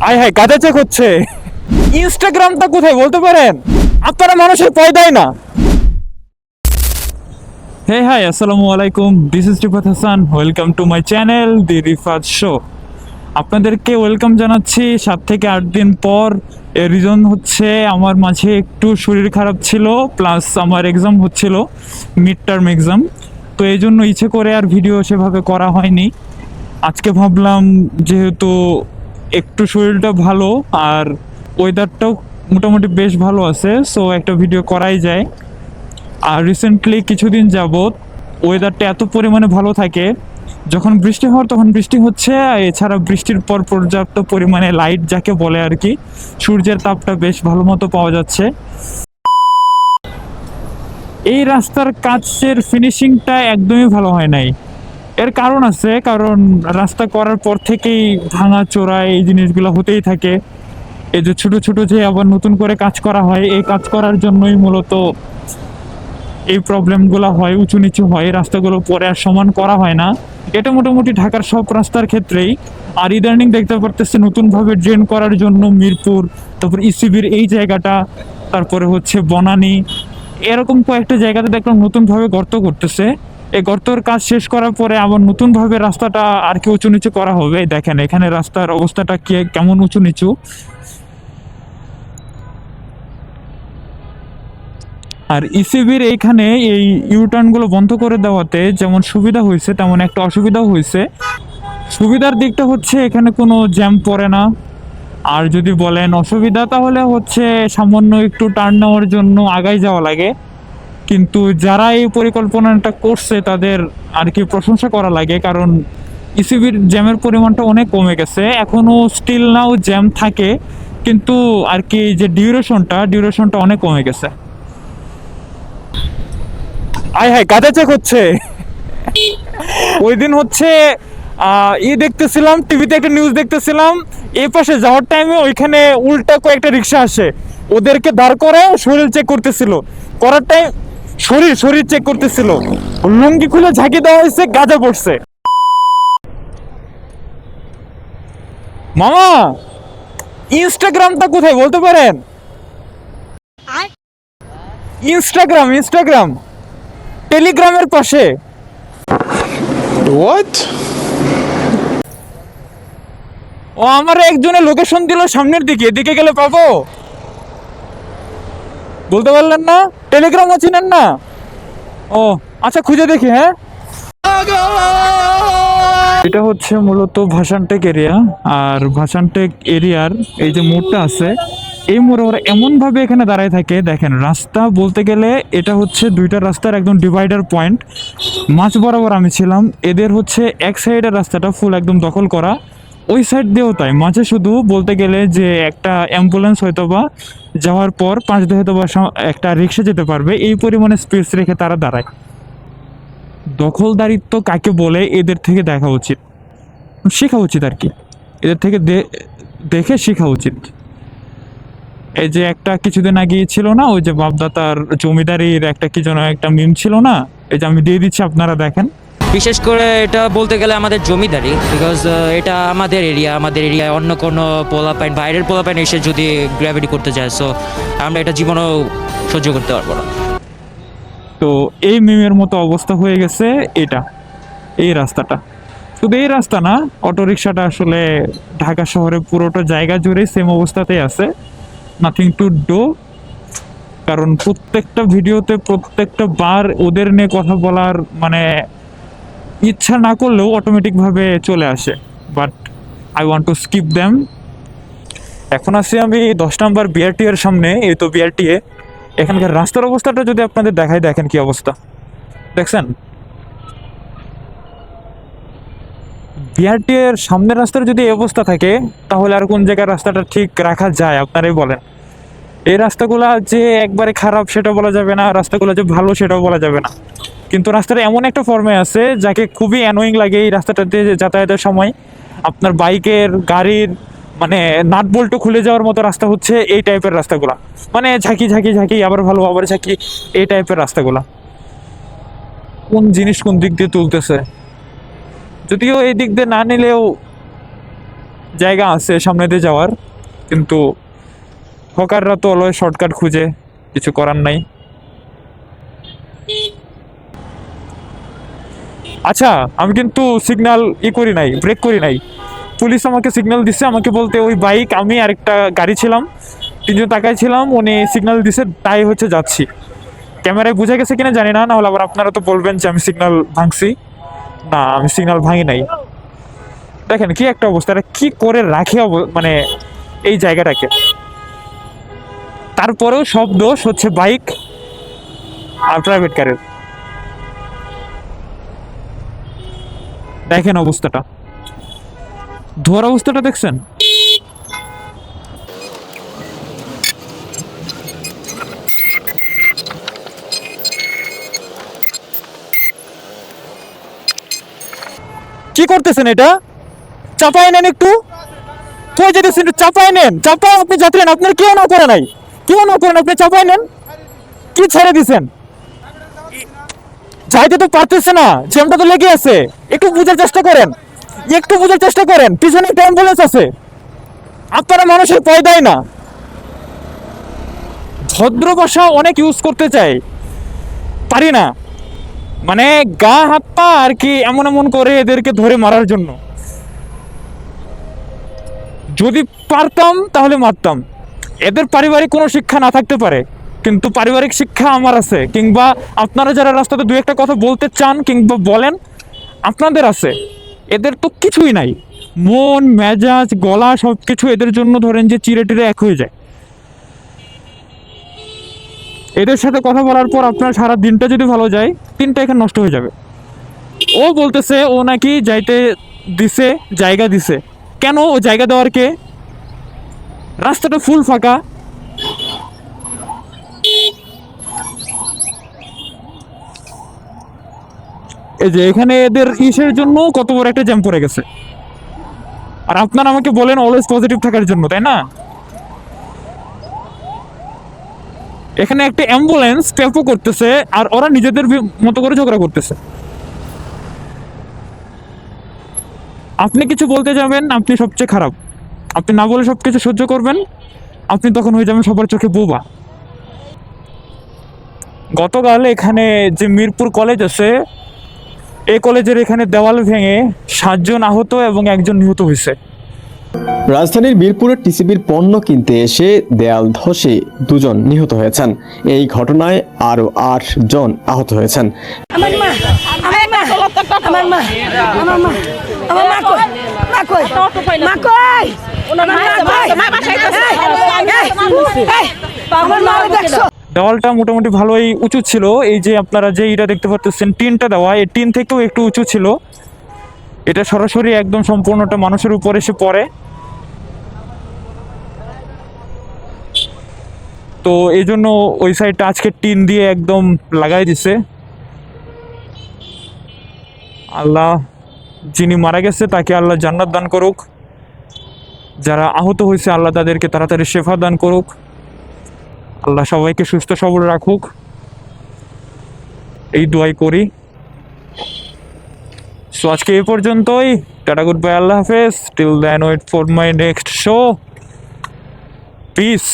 আয় হায় গাঁজা চেক হচ্ছে। ইনস্টাগ্রামটা কোথায় বলতে পারেন? আপনারা মানুষের পয়দাই না। হে হাই আসসালামু আলাইকুম, this is Rifat Hasan. Welcome to my channel the Rifat show. আপনাদেরকে ওয়েলকাম জানাচ্ছি 7 থেকে 8 দিন পর। এর রিজন হচ্ছে আমার মাঝে একটু শরীর খারাপ ছিল, প্লাস আমার এক্সাম হচ্ছিল, মিড টার্ম এক্সাম। তো এই জন্য ইচ্ছে করে আর ভিডিও সেভাবে করা হয়নি। আজকে ভাবলাম যেহেতু একটু শরীরটা ভালো আর ওয়েদারটাও মোটামুটি বেশ ভালো আছে, সো একটা ভিডিও করাই যায়। আর রিসেন্টলি কিছুদিন যাবৎ ওয়েদারটা এত পরিমাণে ভালো থাকে, যখন বৃষ্টি হওয়ার তখন বৃষ্টি হচ্ছে, এছাড়া বৃষ্টির পর পর্যাপ্ত পরিমাণে লাইট যাকে বলে আর কি, সূর্যের তাপটা বেশ ভালো মতো পাওয়া যাচ্ছে। এই রাস্তার কাজের ফিনিশিংটা একদমই ভালো হয় নাই। এর কারণ আছে, কারণ রাস্তা করার পর থেকেই ভাঙা চোরা এই জিনিসগুলো হতেই থাকে। এই যে ছোট ছোট যে আবার নতুন করে কাজ করা হয়, এই কাজ করার জন্যই মূলত এই প্রবলেমগুলো হয়, উঁচু নিচু হয়, রাস্তাগুলো পরে আর সমান করা হয় না। এটা মোটামুটি ঢাকার সব রাস্তার ক্ষেত্রেই। আর ইদানিং দেখতে পারতেছে নতুনভাবে ড্রেন করার জন্য মিরপুর, তারপর ইসিবির এই জায়গাটা, তারপরে হচ্ছে বনানী, এরকম কয়েকটা জায়গাতে দেখলাম নতুনভাবে গর্ত করতেছে। এই গর্তের কাজ শেষ করার পরে আবার নতুনভাবে রাস্তাটা আর কি উঁচু নিচু করা হবে। দেখেন এখানে রাস্তার অবস্থাটা কেমন উঁচু নিচু। আর ইসিবির এইখানে এই ইউটার্নগুলো বন্ধ করে দেওয়াতে যেমন সুবিধা হয়েছে, তেমন একটা অসুবিধাও হয়েছে। সুবিধার দিকটা হচ্ছে এখানে কোনো জ্যাম পড়ে না। আর যদি বলেন অসুবিধা, তাহলে হচ্ছে সামান্য একটু টার্ন নেওয়ার জন্য আগাই যাওয়া লাগে। কিন্তু যারা এই পরিকল্পনাটা করছে তাদের আর কি প্রশংসা করা লাগে, কারণ ইসিবির জ্যামের পরিমাণটা অনেক কমে গেছে। এখনও স্টিল নাও জ্যাম থাকে, কিন্তু আর কি যে ডিউরেশনটা অনেক কমে গেছে। আয় হায় গাঁজা চেক হচ্ছে। ওই দিন হচ্ছে দেখতেছিলাম টিভিতে, একটা নিউজ দেখতেছিলাম, এই পাশে যাওয়ার টাইমে ওইখানে উল্টা কয়েকটা রিক্সা আসে, ওদেরকে দাঁড় করে শরীর চেক করতেছিল। করার টাইম শরীর চেক করতেছিল, লুঙ্গি খুলে ঝাঁকি দেওয়া হয়েছে, গাঁজা পড়ছে। মামা, ইনস্টাগ্রামটা কোথায় বলতে পারেন? ইনস্টাগ্রাম টেলিগ্রামের পাশে। What? ও আমার একজনের লোকেশন দিল সামনের দিকে, এদিকে গেলে পাবো? বলতে পারলেন না? টেলিগ্রামও চিনেন না? ও আচ্ছা, খুঁজে দেখি। হ্যাঁ, এটা হচ্ছে মূলত ভাসানটেক এরিয়া। আর ভাসানটেক এরিয়ার এই যে মোড়টা আছে, এই মোড়ে ওরা এমনভাবে এখানে দাঁড়ায় থাকে। দেখেন রাস্তা বলতে গেলে এটা হচ্ছে দুইটা রাস্তার একদম ডিভাইডার পয়েন্ট। মাঝ বরাবর আমি ছিলাম। এদের হচ্ছে এক সাইডের রাস্তাটা ফুল একদম দখল করা, ওই সাইড দিয়েও তাই। মাঝে শুধু বলতে গেলে যে একটা অ্যাম্বুলেন্স হয়তো বা যাওয়ার পর পাঁচ দিয়ে হয়তো বা একটা রিক্সা যেতে পারবে, এই পরিমাণে স্পেস রেখে তারা দাঁড়ায়। দখলদারিত্ব কাকে বলে এদের থেকে দেখা উচিত, শেখা উচিত আর কি। এদের থেকে দেখে শেখা উচিত। এই যে একটা কিছুদিন আগে ছিল না, ওই যে বাপদাতার জমিদারির একটা কি যেন একটা মিম ছিল না, এই যে আমি দিয়ে দিচ্ছি, আপনারা দেখেন। বিশেষ করে এটা বলতে গেলে আমাদের জমিদারি, বিকজ এটা আমাদের এরিয়ায় অন্য কোনো পোলাপাইন, বাইরের পোলাপাইন এসে যদি গ্র্যাভিটি করতে যায়, সো আমরা এটা জীবনেও সহ্য করতে পারবো না। তো এই মিমের মতো অবস্থা হয়ে গেছে এটা, এই রাস্তাটা। শুধু এই রাস্তা না, অটোরিকশাটা আসলে ঢাকা শহরে পুরোটা জায়গা জুড়ে সেম অবস্থাতেই আছে। নাথিং টু ডু, কারণ প্রত্যেকটা ভিডিওতে প্রত্যেকটা বার ওদের নিয়ে কথা বলার মানে ইচ্ছা না করলেও অটোমেটিকভাবে চলে আসে, but I want to skip them. এখন আছি আমি 10 নম্বর বিআরটি এর সামনে। এই তো বিআরটি এ, এখানকার রাস্তার অবস্থাটা যদি আপনাদের দেখাই, দেখেন কি অবস্থা, দেখছেন? বিআরটি এর সামনের রাস্তার যদি এই অবস্থা থাকে, তাহলে আর কোন জায়গায় রাস্তাটা ঠিক রাখা যায় আপনারাই বলেন। এই রাস্তাগুলা যে একবারে খারাপ সেটা বলা যাবে না, রাস্তাগুলো যে ভালো সেটাও বলা যাবে না, কিন্তু রাস্তাটা এমন একটা ফর্মে আছে যাকে খুবই অ্যানোয়িং লাগে এই রাস্তাটাতে যাতায়াতের সময়। আপনার বাইকের, গাড়ির মানে নাট বল্টু খুলে যাওয়ার মতো রাস্তা হচ্ছে এই টাইপের রাস্তাগুলা, মানে ঝাঁকি ঝাঁকি ঝাঁকি, আবার ভালো আবার ঝাঁকি, এই টাইপের রাস্তাগুলা। কোন জিনিস কোন দিক দিয়ে তুলতেছে, যদিও এই দিক দিয়ে না নিলেও জায়গা আছে সামনে দিয়ে যাওয়ার, কিন্তু হকাররা তো অলওয়েজ শর্টকাট খুঁজে, কিছু করার নাই। আচ্ছা, আমি কিন্তু সিগন্যাল করি নাই, ব্রেক করি নাই। পুলিশ আমাকে সিগন্যাল দিচ্ছে, আমাকে বলতে ওই বাইক, আমি আরেকটা গাড়ি ছিলাম, তিনজন তাকাই ছিলাম, উনি সিগন্যাল দিছে, তাই হচ্ছে যাচ্ছি। ক্যামেরায় বোঝা গেছে কিনা জানি না, না হলে আবার আপনারা তো বলবেন যে আমি সিগন্যাল ভাঙছি। না, আমি সিগন্যাল ভাঙি নাই। দেখেন কি একটা অবস্থা, এটা কি করে রাখে মানে এই জায়গাটাকে। তারপরেও সব দোষ হচ্ছে বাইক আর প্রাইভেট কারের। দেখেন অবস্থাটা, ধোয়ার অবস্থাটা দেখছেন? কি করতেছেন এটা? চাপায় নেন একটু, কই যেতেছেন? একটু চাপায় নেন, চাপায় আপনি যাত্রী, আপনার কেউ না করে নাই, কেউ না করেন, আপনি চাপায় নেন। কি ছেড়ে দিছেন? যাইতে তো পারতেছে না, জ্যামটা তো লেগে আছে। একটু বুঝার চেষ্টা করেন, একটু বুঝার চেষ্টা করেন, পিছনে একটা অ্যাম্বুলেন্স আছে। আপনারা মানুষের ভয় দেয় না, ভদ্র ভাষা অনেক ইউজ করতে চাই, পারি না। মানে গা হাত পা আর কি এমন এমন করে এদেরকে ধরে মারার জন্য। যদি পারতাম তাহলে মারতাম। এদের পারিবারিক কোনো শিক্ষা না থাকতে পারে, কিন্তু পারিবারিক শিক্ষা আমার আছে, কিংবা আপনারা যারা রাস্তাতে দু একটা কথা বলতে চান কিংবা বলেন, আপনাদের আছে। এদের তো কিছুই নাই, মন মেজাজ গলা সব কিছু এদের জন্য ধরেন যে চিরে টিরে এক হয়ে যায়। এদের সাথে কথা বলার পর আপনার সারা দিনটা যদি ভালো যায়, দিনটা এখানে নষ্ট হয়ে যাবে। ও বলতেছে ও নাকি যাইতে দিছে, জায়গা দিছে। কেন ও জায়গা দেওয়ার কে? রাস্তাটা ফুল ফাঁকা। এই যে এখানে এদের ইসের জন্য কত বড় একটা জ্যাম পড়ে গেছে, আর আপনারা আমাকে বলেন অলওয়েজ পজিটিভ থাকার জন্য, তাই না? এখানে একটা অ্যাম্বুলেন্স টেম্পো করতেছে, আর ওরা নিজেদের মতো করে ঝগড়া করতেছে। আপনি কিছু বলতে যাবেন, আপনি সবচেয়ে খারাপ। আপনি না বলে সবকিছু সহ্য করবেন, আপনি তখন হয়ে যাবেন সবার চোখে বোবা। গতকাল এখানে যে মিরপুর কলেজ আছে, এই কলেজের এখানে দেওয়াল ভেঙে 7 জন আহত এবং 1 জন নিহত হয়েছে। রাজধানীর মিরপুরের টিসিবির পণ্য কিনতে এসে দেয়াল ধসে 2 জন নিহত হয়েছেন। এই ঘটনায় আরও 8 জন আহত হয়েছেন। আমার মা আমার মা আমার মা আমার মা আমার মা কই মা কই মা কই আমার মা দেখছো? দেওয়ালটা মোটামুটি ভালোই উঁচু ছিল। এই যে আপনারা যে এটা দেখতে পাচ্ছেন, টিনটা দেওয়া, এই টিন থেকেও একটু উঁচু ছিল। এটা সরাসরি একদম সম্পূর্ণটা মানুষের উপর এসে পড়ে। তো এই জন্য ওই সাইডটা আজকে টিন দিয়ে একদম লাগাই দিছে। আল্লাহ, যিনি মারা গেছে তাকে আল্লাহ জান্নাত দান করুক, যারা আহত হয়েছে আল্লাহ তাদেরকে তাড়াতাড়ি শেফা দান করুক, আল্লাহ সবাইকে সুস্থ সবল রাখুক, এই দোয়াই করি। সো আজকে এই পর্যন্তই। টাটা, গুড বাই, আল্লাহ হাফেজ। Till then wait for my next show. Piece.